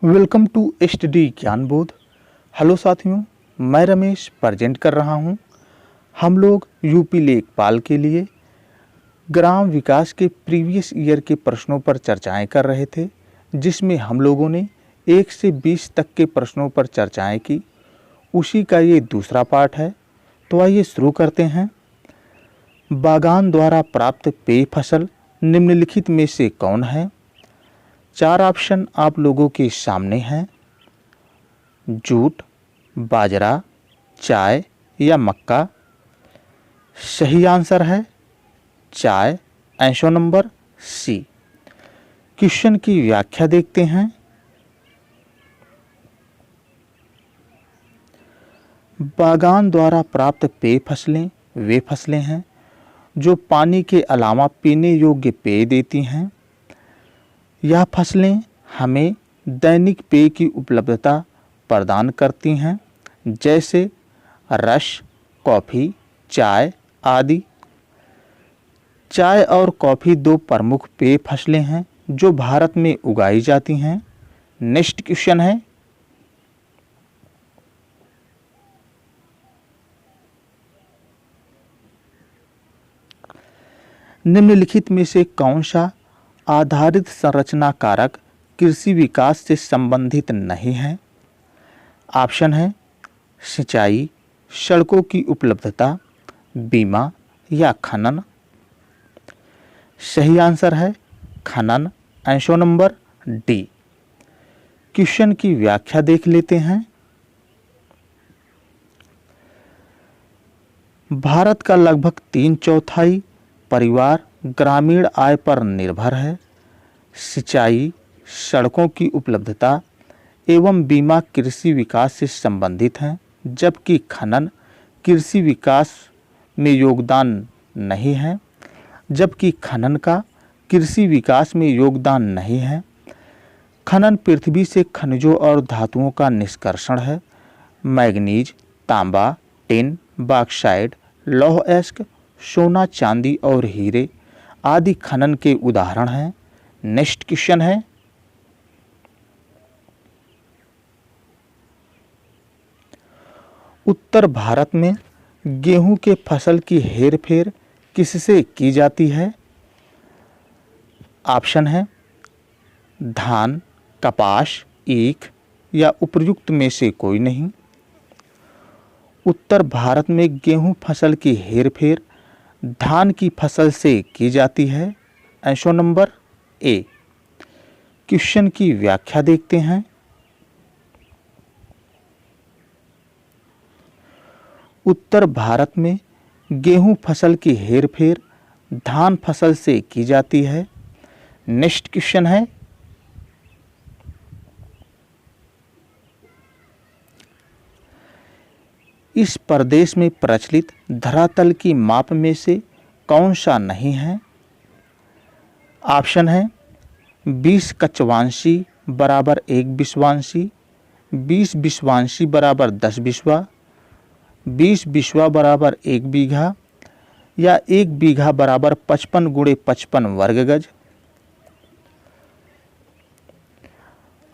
Welcome to STD ज्ञान बोध। Hello साथियों, मैं रमेश प्रेजेंट कर रहा हूं। हम लोग यूपी लेखपाल के लिए ग्राम विकास के प्रीवियस ईयर के प्रश्नों पर चर्चाएं कर रहे थे, जिसमें हम लोगों ने 1 से 20 तक के प्रश्नों पर चर्चाएं की। उसी का ये दूसरा पार्ट है। तो आइए शुरू करते हैं। बागान द्वारा प्राप्त पेय फसल निम्नलिखित में से कौन है? 4 ऑप्शन आप लोगों के सामने हैं। जूट, बाजरा, चाय या मक्का। सही आंसर है चाय, आंसर नंबर सी। क्वेश्चन की व्याख्या देखते हैं। बागान द्वारा प्राप्त पेय फसलें वे फसलें हैं जो पानी के अलावा पीने योग्य पेय देती हैं। यह फसलें हमें दैनिक पेय की उपलब्धता प्रदान करती हैं, जैसे रस, कॉफ़ी, चाय आदि। चाय और कॉफ़ी 2 प्रमुख पेय फसलें हैं जो भारत में उगाई जाती हैं। नेक्स्ट क्वेश्चन है, निम्नलिखित में से कौन सा आधारित संरचना कारक कृषि विकास से संबंधित नहीं है? ऑप्शन है सिंचाई, सड़कों की उपलब्धता, बीमा या खनन। सही आंसर है खनन, आंसर नंबर डी। क्वेश्चन की व्याख्या देख लेते हैं। भारत का लगभग 3/4 परिवार ग्रामीण आय पर निर्भर है। सिंचाई, सड़कों की उपलब्धता एवं बीमा कृषि विकास से संबंधित हैं, जबकि खनन कृषि विकास में योगदान नहीं है। जबकि खनन का कृषि विकास में योगदान नहीं है। खनन पृथ्वी से खनिजों और धातुओं का निष्कर्षण है। मैग्नीज, तांबा, टिन, बॉक्साइट, लौह अयस्क, सोना, चांदी और हीरे आदि खनन के उदाहरण हैं। नेक्स्ट क्वेश्चन है, उत्तर भारत में गेहूं के फसल की हेरफेर किससे की जाती है? ऑप्शन है धान, कपास, ईख या उपर्युक्त में से कोई नहीं। उत्तर भारत में गेहूं फसल की हेरफेर धान की फसल से की जाती है। Answer number A. क्वेश्चन की व्याख्या देखते हैं। उत्तर भारत में गेहूं फसल की हेरफेर धान फसल से की जाती है। नेक्स्ट क्वेश्चन है, इस प्रदेश में प्रचलित धरातल की माप में से कौन सा नहीं है? ऑप्शन है 20 कचवांशी बराबर 1 बिस्वांशी, 20 बिस्वांशी बराबर 10 बिस्वा, 20 बिस्वा बराबर 1 बीघा या 1 बीघा बराबर 55 × 55 वर्ग गज।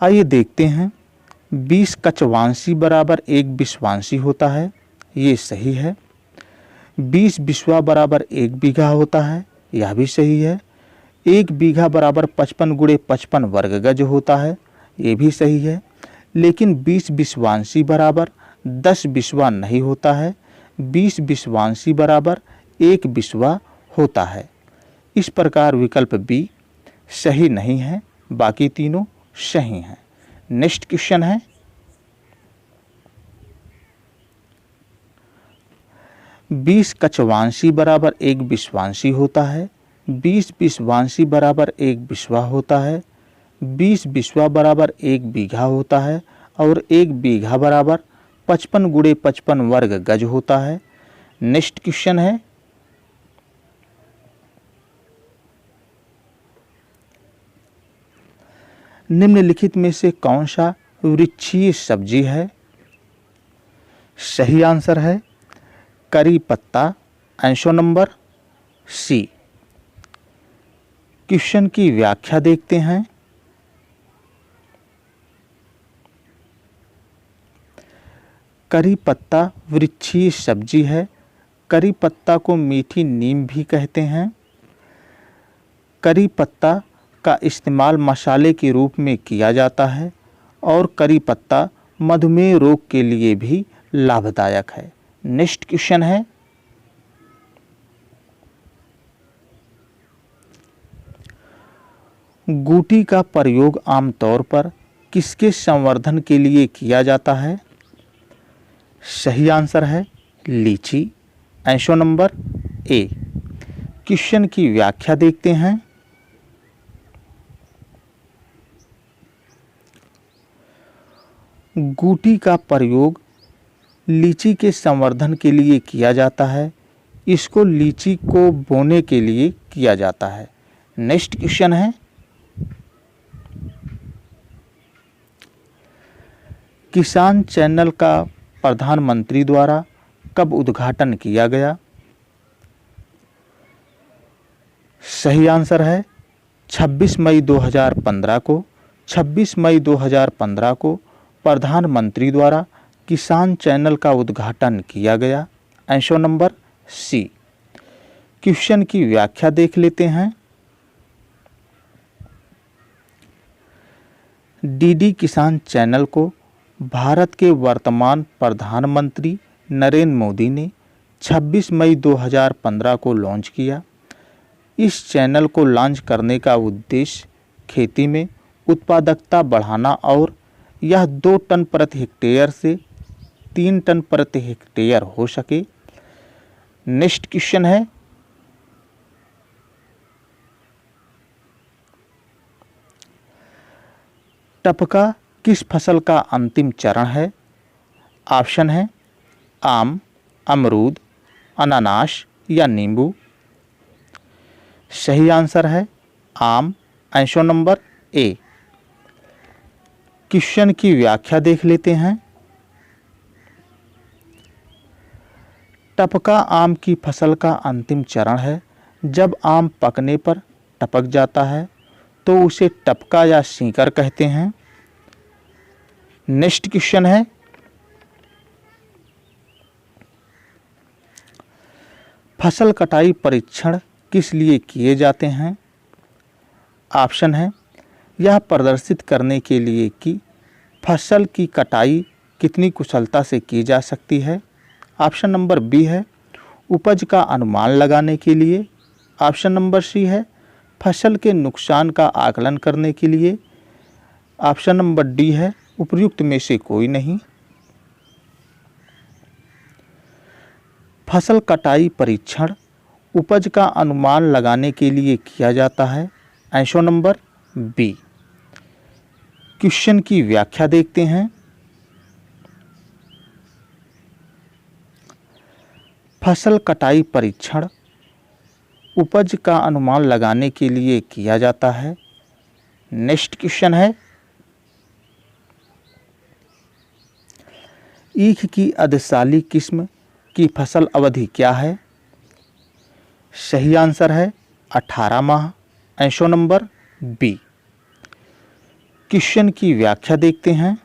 आइए देखते हैं। 20 कचवांशी बराबर 1 बिस्वांशी होता है, ये सही है। 20 बिस्वा बराबर 1 बीघा होता है, यह भी सही है। 1 बीघा बराबर 55 × 55 वर्ग गज होता है, ये भी सही है। लेकिन 20 बिस्वांशी बराबर 10 बिस्वा नहीं होता है। 20 बिस्वांशी बराबर 1 बिस्वा होता है। इस प्रकार विकल्प बी सही नहीं है, बाकी तीनों सही हैं। नेक्स्ट क्वेश्चन है, बीस कचवांशी बराबर 1 बिस्वांशी होता है, 20 बिस्वांशी बराबर 1 बिस्वा होता है, 20 बिस्वा बराबर 1 बीघा होता है और 1 बीघा बराबर 55 × 55 वर्ग गज होता है। नेक्स्ट क्वेश्चन है, निम्नलिखित में से कौन सा वृक्षीय सब्जी है? सही आंसर है करी पत्ता, आंसर नंबर सी। क्वेश्चन की व्याख्या देखते हैं। करी पत्ता वृक्षीय सब्जी है। करी पत्ता को मीठी नीम भी कहते हैं। करी पत्ता का इस्तेमाल मसाले के रूप में किया जाता है और करी पत्ता मधुमेह रोग के लिए भी लाभदायक है। नेक्स्ट क्वेश्चन है, गूटी का प्रयोग आमतौर पर किसके संवर्धन के लिए किया जाता है? सही आंसर है लीची। Answer number A. क्वेश्चन की व्याख्या देखते हैं। गूटी का प्रयोग लीची के संवर्धन के लिए किया जाता है। इसको लीची को बोने के लिए किया जाता है। नेक्स्ट क्वेश्चन है, किसान चैनल का प्रधानमंत्री द्वारा कब उद्घाटन किया गया? सही आंसर है 26 मई 2015 को। 26 मई 2015 को प्रधानमंत्री द्वारा किसान चैनल का उद्घाटन किया गया। Answer number C. क्वेश्चन की व्याख्या देख लेते हैं। डीडी किसान चैनल को भारत के वर्तमान प्रधानमंत्री नरेंद्र मोदी ने 26 मई 2015 को लॉन्च किया। इस चैनल को लॉन्च करने का उद्देश्य खेती में उत्पादकता बढ़ाना और यह 2 टन प्रति हेक्टेयर से 3 टन प्रति हेक्टेयर हो सके। नेक्स्ट क्वेश्चन है, टपका किस फसल का अंतिम चरण है? ऑप्शन है आम, अमरूद, अनानास या नींबू। सही आंसर है आम। Answer number A. क्वेश्चन की व्याख्या देख लेते हैं। टपका आम की फसल का अंतिम चरण है। जब आम पकने पर टपक जाता है तो उसे टपका या सीकर कहते हैं। नेक्स्ट क्वेश्चन है, फसल कटाई परीक्षण किस लिए किए जाते हैं? ऑप्शन है यह प्रदर्शित करने के लिए कि फसल की कटाई कितनी कुशलता से की जा सकती है। ऑप्शन नंबर बी है उपज का अनुमान लगाने के लिए। ऑप्शन नंबर सी है फसल के नुकसान का आकलन करने के लिए। ऑप्शन नंबर डी है उपयुक्त में से कोई नहीं। फसल कटाई परीक्षण उपज का अनुमान लगाने के लिए किया जाता है। Answer number B. क्वेश्चन की व्याख्या देखते हैं। फसल कटाई परीक्षण उपज का अनुमान लगाने के लिए किया जाता है। नेक्स्ट क्वेश्चन है, ईख की अधिशाली किस्म की फसल अवधि क्या है? सही आंसर है 18 माह। Answer number B. क्वेश्चन की व्याख्या देखते हैं।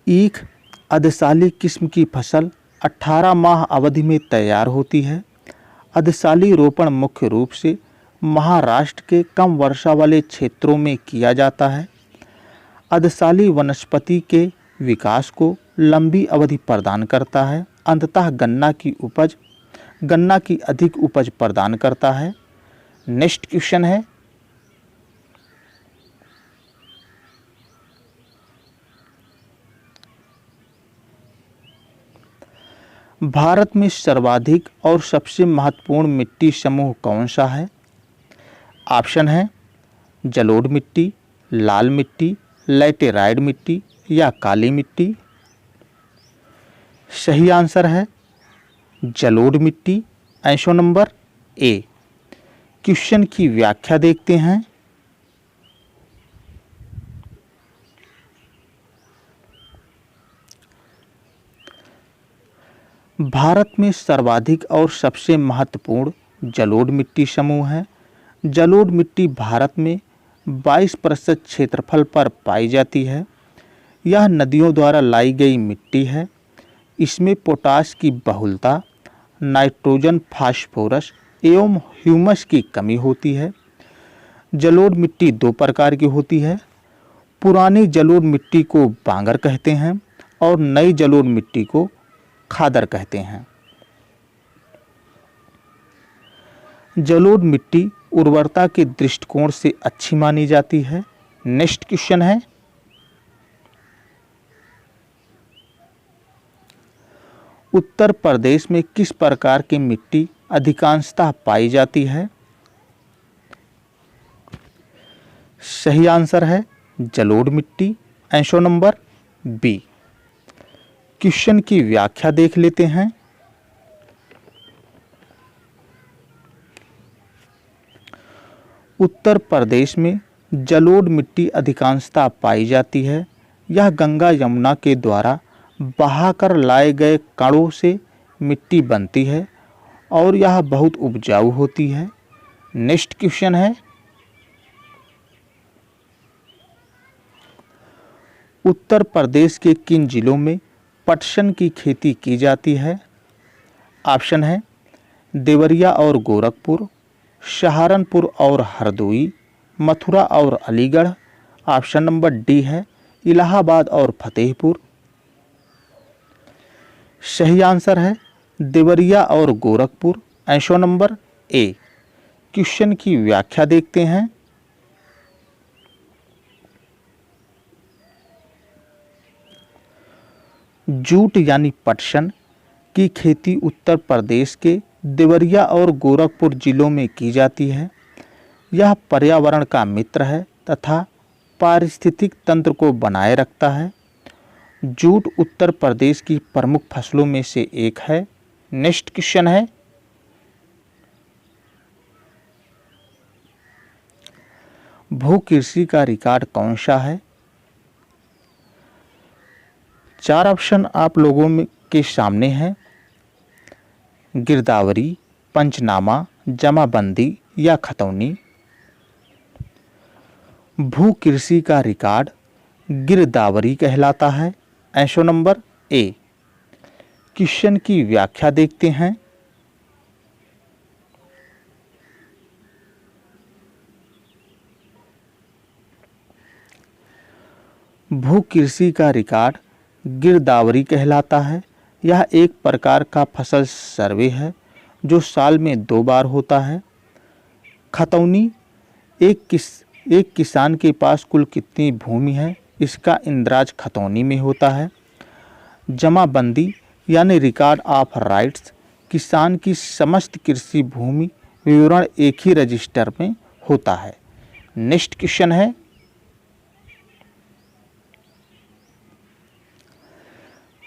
ईख अधिशाली किस्म की फसल 18 माह अवधि में तैयार होती है। अधिशाली रोपण मुख्य रूप से महाराष्ट्र के कम वर्षा वाले क्षेत्रों में किया जाता है। अधिशाली वनस्पति के विकास को लंबी अवधि प्रदान करता है। अंततः गन्ना की अधिक उपज प्रदान करता है। नेक्स्ट क्वेश्चन है, भारत में सर्वाधिक और सबसे महत्वपूर्ण मिट्टी समूह कौन सा है? ऑप्शन है जलोढ़ मिट्टी, लाल मिट्टी, लैटेराइट मिट्टी या काली मिट्टी। सही आंसर है जलोढ़ मिट्टी। Answer number A. क्वेश्चन की व्याख्या देखते हैं। भारत में सर्वाधिक और सबसे महत्वपूर्ण जलोढ़ मिट्टी समूह है। जलोढ़ मिट्टी भारत में 22% क्षेत्रफल पर पाई जाती है। यह नदियों द्वारा लाई गई मिट्टी है। इसमें पोटाश की बहुलता, नाइट्रोजन, फास्फोरस एवं ह्यूमस की कमी होती है। जलोढ़ मिट्टी दो प्रकार की होती है। पुरानी जलोढ़ मिट्टी को बांगर कहते हैं और नई जलोढ़ मिट्टी को खादर कहते हैं। जलोढ़ मिट्टी उर्वरता के दृष्टिकोण से अच्छी मानी जाती है। नेक्स्ट क्वेश्चन है, उत्तर प्रदेश में किस प्रकार की मिट्टी अधिकांशतः पाई जाती है? सही आंसर है जलोढ़ मिट्टी। Answer number B. क्वेश्चन की व्याख्या देख लेते हैं। उत्तर प्रदेश में जलोढ़ मिट्टी अधिकांशतः पाई जाती है। यह गंगा यमुना के द्वारा बहाकर लाए गए कणों से मिट्टी बनती है और यह बहुत उपजाऊ होती है। नेक्स्ट क्वेश्चन है, उत्तर प्रदेश के किन जिलों में पटसन की खेती की जाती है? ऑप्शन है देवरिया और गोरखपुर, सहारनपुर और हरदोई, मथुरा और अलीगढ़। ऑप्शन नंबर डी है इलाहाबाद और फतेहपुर। सही आंसर है देवरिया और Gorakhpur. Answer number A. Question की व्याख्या देखते हैं। जूट यानी पटसन की खेती उत्तर प्रदेश के देवरिया और गोरखपुर जिलों में की जाती है। यह पर्यावरण का मित्र है तथा पारिस्थितिक तंत्र को बनाए रखता है। जूट उत्तर प्रदेश की प्रमुख फसलों में से एक है। नेक्स्ट क्वेश्चन है, भू कृषि का रिकॉर्ड कौन सा है? 4 ऑप्शन आप लोगों में के सामने हैं। गिरदावरी, पंचनामा, जमाबंदी या खतौनी। भू कृषि का रिकॉर्ड गिरदावरी कहलाता है। Answer number A. क्वेश्चन की व्याख्या देखते हैं। भू कृषि का रिकॉर्ड गिरदावरी कहलाता है। यह एक प्रकार का फसल सर्वे है जो साल में 2 बार होता है। खतौनी एक किसान के पास कुल कितनी भूमि है, इसका इंद्राज खतौनी में होता है। जमाबंदी यानी रिकॉर्ड ऑफ राइट्स, किसान की समस्त कृषि भूमि विवरण एक ही रजिस्टर में होता है। नेक्स्ट क्वेश्चन है,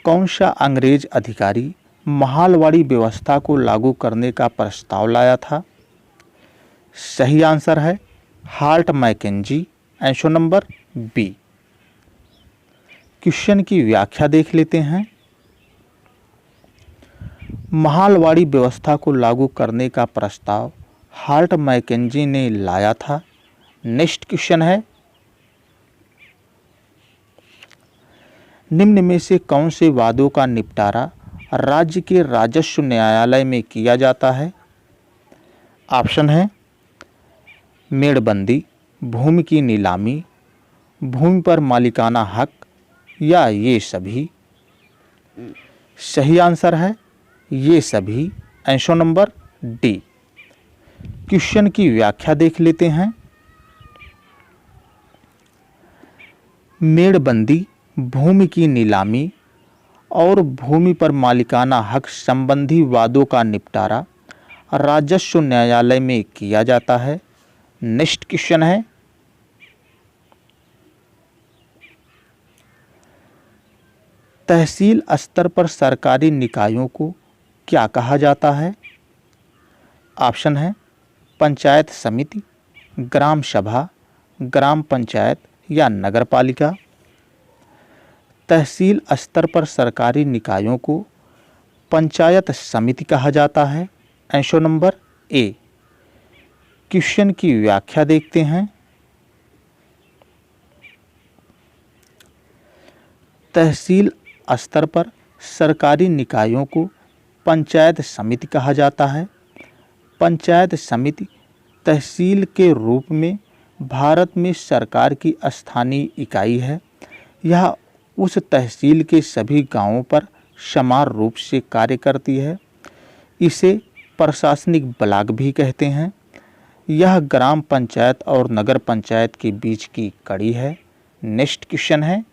कौन सा अंग्रेज अधिकारी महालवाड़ी व्यवस्था को लागू करने का प्रस्ताव लाया था? सही आंसर है Hart Mackenzie. Answer number B. Question की व्याख्या देख लेते हैं। महालवाड़ी व्यवस्था को लागू करने का प्रस्ताव हार्ट मैकेंजी ने लाया था। नेक्स्ट क्वेश्चन है, निम्न में से कौन से वादों का निपटारा राज्य के राजस्व न्यायालय में किया जाता है? ऑप्शन है मेड़बंदी, भूमि की नीलामी, भूमि पर मालिकाना हक या ये सभी। सही आंसर है ये सभी। Answer number D. क्वेश्चन की व्याख्या देख लेते हैं। मेड़बंदी, भूमि की नीलामी और भूमि पर मालिकाना हक संबंधी वादों का निपटारा राजस्व न्यायालय में किया जाता है। नेक्स्ट क्वेश्चन है, तहसील स्तर पर सरकारी निकायों को क्या कहा जाता है? ऑप्शन है पंचायत समिति, ग्राम सभा, ग्राम पंचायत या नगर पालिका। तहसील स्तर पर सरकारी निकायों को पंचायत समिति कहा जाता है। Answer number A. क्वेश्चन की व्याख्या देखते हैं। तहसील स्तर पर सरकारी निकायों को पंचायत समिति कहा जाता है। पंचायत समिति तहसील के रूप में भारत में सरकार की स्थानीय इकाई है। यह उस तहसील के सभी गांवों पर समान रूप से कार्य करती है। इसे प्रशासनिक ब्लॉक भी कहते हैं। यह ग्राम पंचायत और नगर पंचायत के बीच की कड़ी है। नेक्स्ट क्वेश्चन है,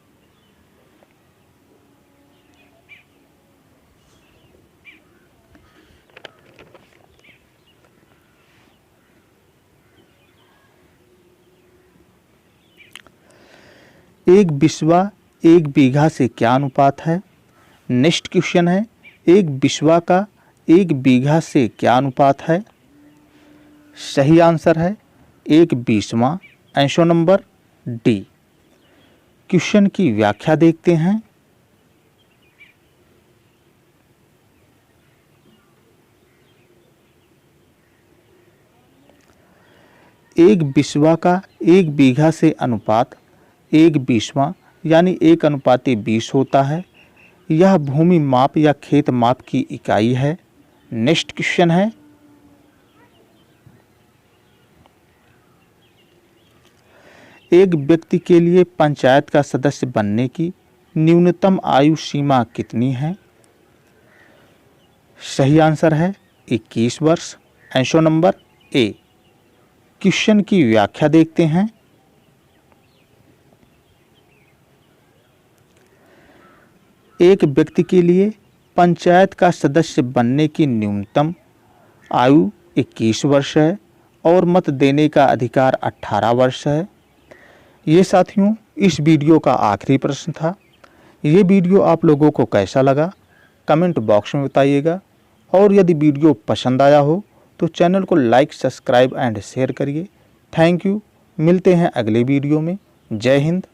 एक बिस्वा एक बीघा से क्या अनुपात है। नेक्स्ट क्वेश्चन है, एक बिस्वा का एक बीघा से क्या अनुपात है। सही आंसर है 1/20। Answer number D. क्वेश्चन की व्याख्या देखते हैं। एक बिस्वा का एक बीघा से अनुपात 1/20 यानी 1:20 होता है। यह भूमि माप या खेत माप की इकाई है। नेक्स्ट क्वेश्चन है, एक व्यक्ति के लिए पंचायत का सदस्य बनने की न्यूनतम आयु सीमा कितनी है। सही आंसर है 21 वर्ष। Answer number A. क्वेश्चन की व्याख्या देखते हैं। एक व्यक्ति के लिए पंचायत का सदस्य बनने की न्यूनतम आयु 21 वर्ष है और मत देने का अधिकार 18 वर्ष है। ये साथियों इस वीडियो का आखिरी प्रश्न था। ये वीडियो आप लोगों को कैसा लगा कमेंट बॉक्स में बताइएगा, और यदि वीडियो पसंद आया हो तो चैनल को लाइक, सब्सक्राइब एंड शेयर करिए। Thank you. मिलते हैं अगले वीडियो में। जय हिंद।